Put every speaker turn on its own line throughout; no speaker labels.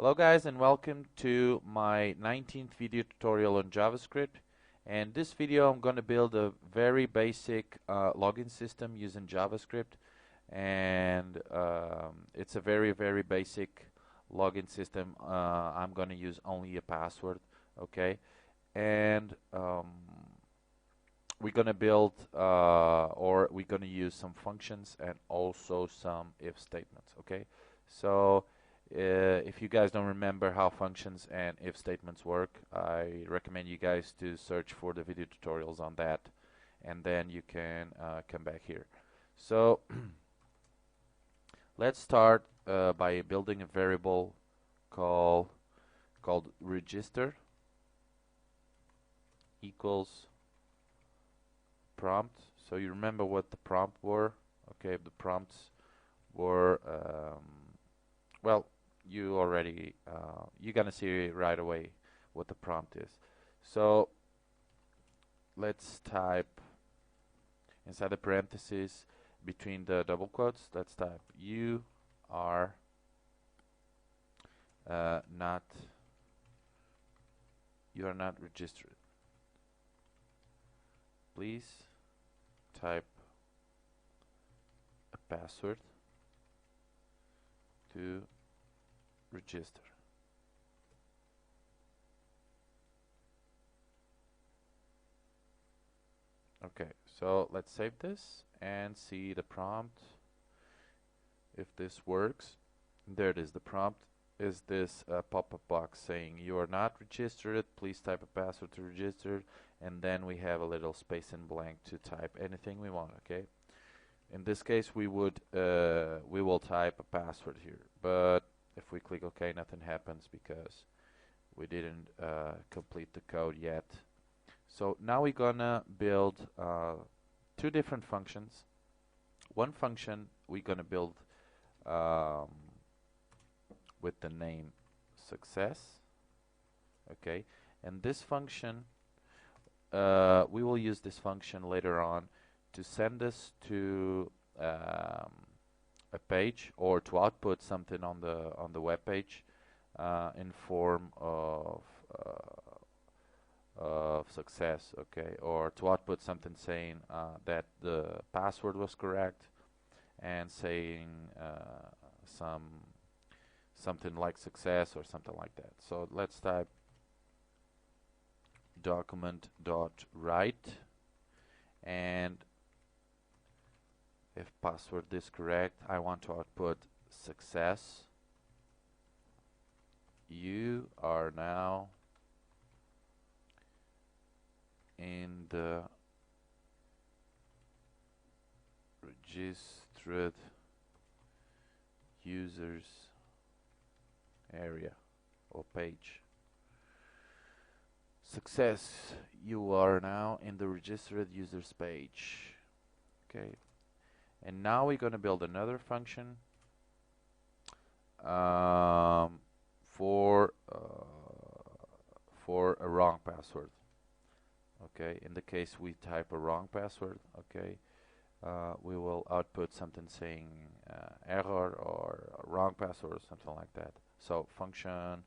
Hello guys and welcome to my 19th video tutorial on JavaScript. And this video I'm going to build a very basic login system using JavaScript, and it's a very basic login system. I'm going to use only a password, okay? And we're going to build or we're going to use some functions and also some if statements, okay? So if you guys don't remember how functions and if statements work, I recommend you guys to search for the video tutorials on that, and then you can come back here. So let's start by building a variable called register equals prompt. So you remember what the prompt were? Okay, the prompts were well, you already you're gonna see right away what the prompt is. So let's type inside the parentheses between the double quotes, let's type you are not registered. Please type a password to register. Okay, so let's save this and see the prompt if this works. There it is. The prompt is this pop-up box saying you are not registered, please type a password to register, and then we have a little space in blank to type anything we want. Okay, in this case we will type a password here, but if we click OK, nothing happens because we didn't complete the code yet. So now we're gonna build two different functions. One function we're gonna build with the name success, okay, and this function we will use this function later on to send us to a page or to output something on the web page in form of success, okay, or to output something saying that the password was correct and saying something like success or something like that. So let's type document.write, and if password is correct, I want to output success. You are now in the registered users area or page. Success, you are now in the registered users page. Okay, and now we're going to build another function for a wrong password. Okay, in the case we type a wrong password, okay, we will output something saying error or wrong password or something like that. So function,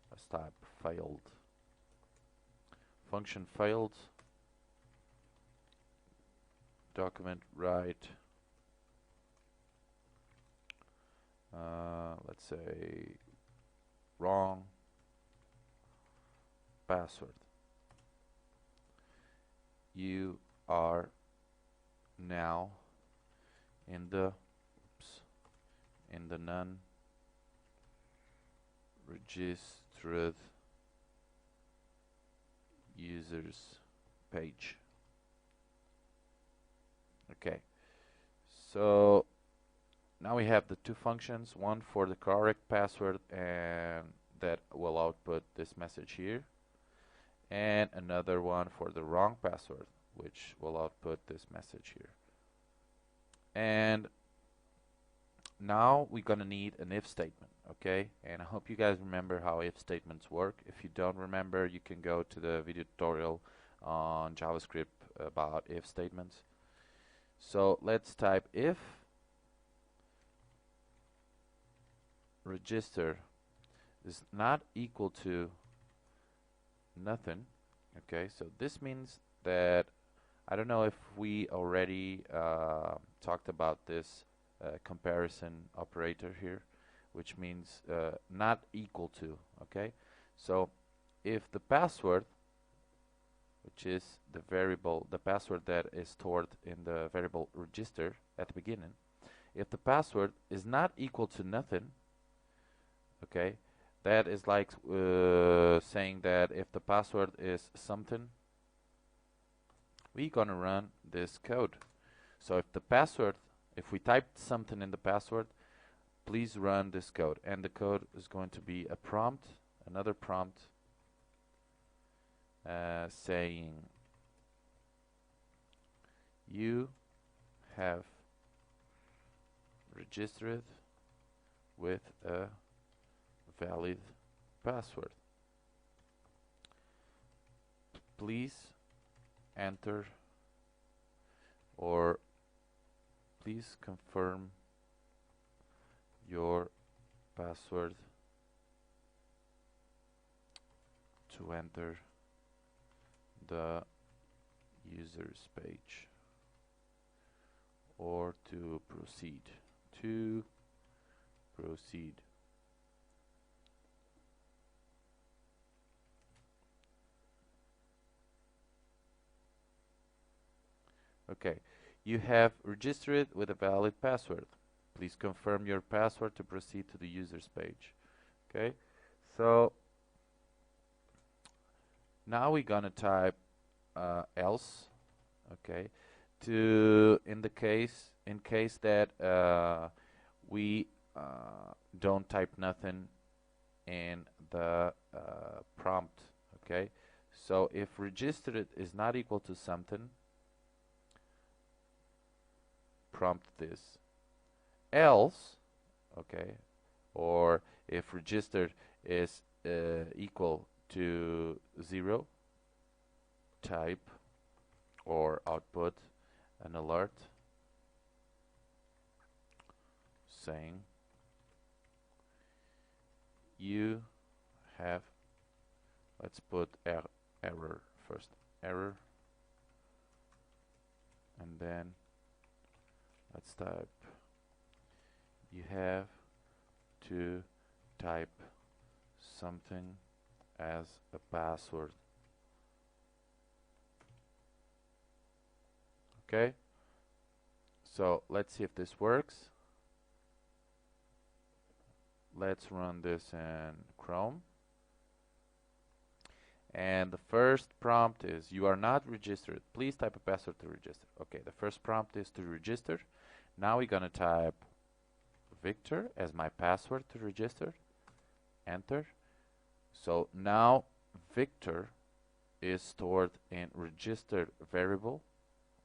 let's type failed. Function failed. Document write. Let's say wrong password. You are now in the non-registered users page. Okay, so now we have the two functions, one for the correct password and that will output this message here, and another one for the wrong password, which will output this message here. And now we're gonna need an if statement, okay? And I hope you guys remember how if statements work. If you don't remember, you can go to the video tutorial on JavaScript about if statements. So let's type if register is not equal to nothing. Okay, so this means that I don't know if we already talked about this comparison operator here, which means not equal to. Okay, so if the password, which is the variable, the password that is stored in the variable register at the beginning, if the password is not equal to nothing, okay, that is like saying that if the password is something, we're gonna run this code. So if the password, if we typed something in the password, please run this code. And the code is going to be a prompt, another prompt saying you have registered with a valid password. Please enter or please confirm your password to enter the users page or to proceed. Okay, you have registered with a valid password. Please confirm your password to proceed to the users page. Okay, so now we're gonna type else. Okay, in case that we don't type nothing in the prompt. Okay, so if registered is not equal to something, prompt this. Else, okay, or if registered is equal to 0, type or output an alert saying you have, let's put error first, error, and then let's type you have to type something as a password. Okay, so let's see if this works. Let's run this in Chrome. And the first prompt is you are not registered. Please type a password to register. Okay, the first prompt is to register. Now we're gonna type Victor as my password to register. Enter. So now Victor is stored in registered variable.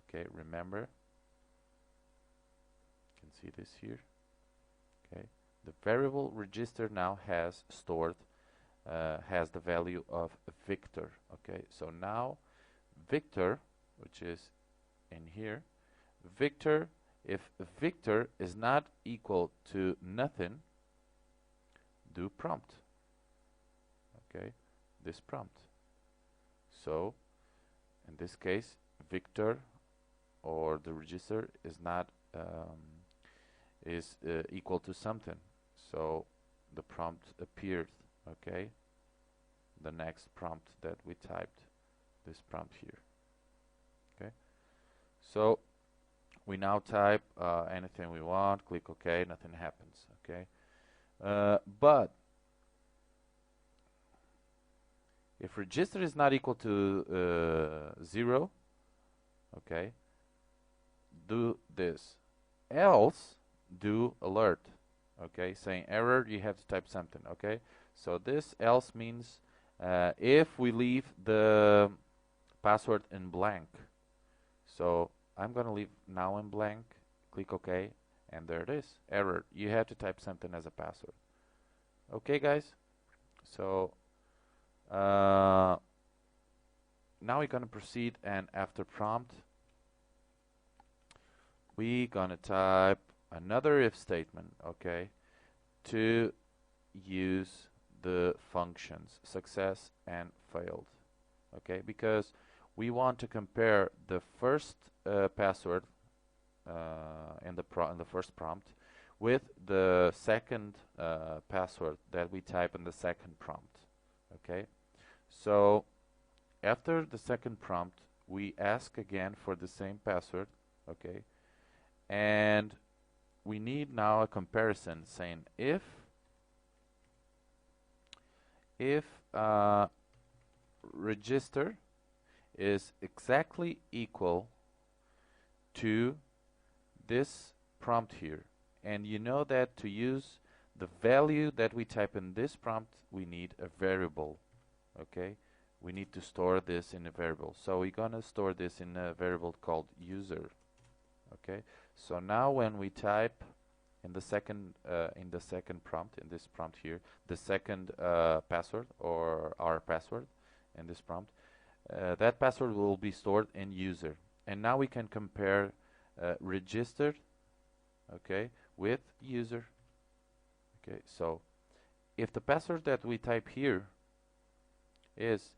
Okay, remember. You can see this here. Okay, the variable register now has stored has the value of Victor. Okay, so now Victor, which is in here, Victor, if Victor is not equal to nothing, do prompt. Okay, this prompt. So in this case, Victor or the register is not equal to something. So the prompt appeared. Okay, the next prompt that we typed, this prompt here. Okay, so we now type anything we want, click OK, nothing happens. Okay, but if register is not equal to 0, okay, do this. Else, do alert. Okay, saying error, you have to type something. Okay, so this else means if we leave the password in blank. So I'm gonna leave now in blank, click OK, and there it is, error. You have to type something as a password. Okay, guys, so now we're gonna proceed, and after prompt we gonna type another if statement, okay, to use the functions success and failed. Okay, because we want to compare the first password in the first prompt with the second password that we type in the second prompt. Okay, so after the second prompt, we ask again for the same password. Okay, and we need now a comparison saying if register is exactly equal to this prompt here, and you know that to use the value that we type in this prompt, we need a variable. Okay, we need to store this in a variable, so we're gonna store this in a variable called user. Okay, so now when we type in the second prompt, in this prompt here, the second password or our password in this prompt, that password will be stored in user, and now we can compare registered, okay, with user. Okay, so if the password that we type here is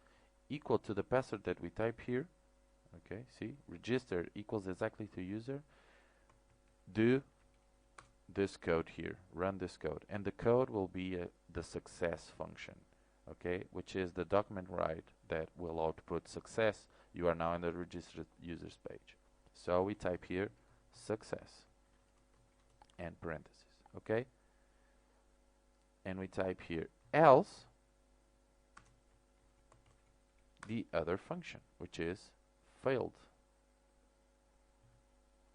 equal to the password that we type here, okay, see, register equals exactly to user, do this code here, run this code, and the code will be the success function, okay, which is the document write that will output success. You are now in the registered users page. So we type here success and parentheses, okay, and we type here else the other function, which is failed.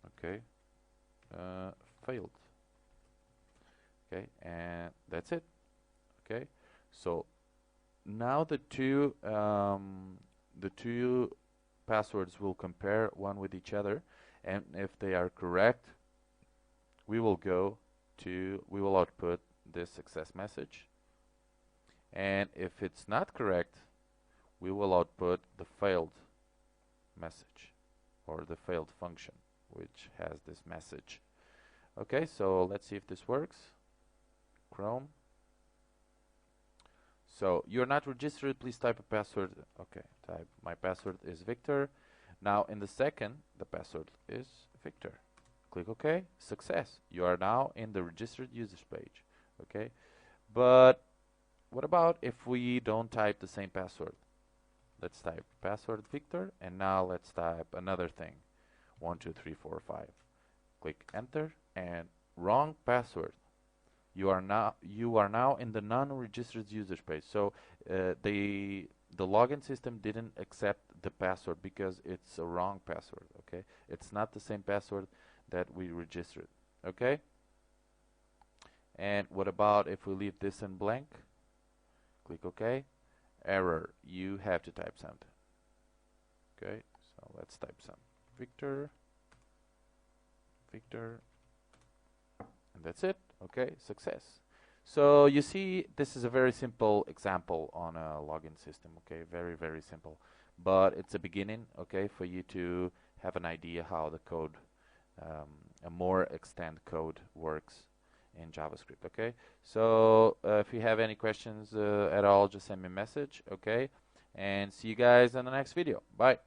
Okay, failed. Okay, and that's it. Okay, so now the two passwords will compare one with each other, and if they are correct, we will output this success message, and if it's not correct, we will output the failed message or the failed function, which has this message. Okay, so let's see if this works. Chrome. So you're not registered, please type a password. Okay, type my password is Victor. Now in the second, the password is Victor. Click OK, success. You are now in the registered users page. Okay, but what about if we don't type the same password? Let's type password Victor, and now let's type another thing. 1, 2, 3, 4, 5. Click enter, and wrong password. You are now in the non-registered users page. So the login system didn't accept the password because it's a wrong password. Okay, it's not the same password that we registered. Okay, and what about if we leave this in blank? Click OK. Error. You have to type something. Okay, so let's type some Victor, and that's it. Okay, success. So you see, this is a very simple example on a login system. Okay, very, very simple, but it's a beginning. Okay, for you to have an idea how the code, a more extended code works in JavaScript. Okay, so if you have any questions at all, just send me a message. Okay, and see you guys in the next video. Bye.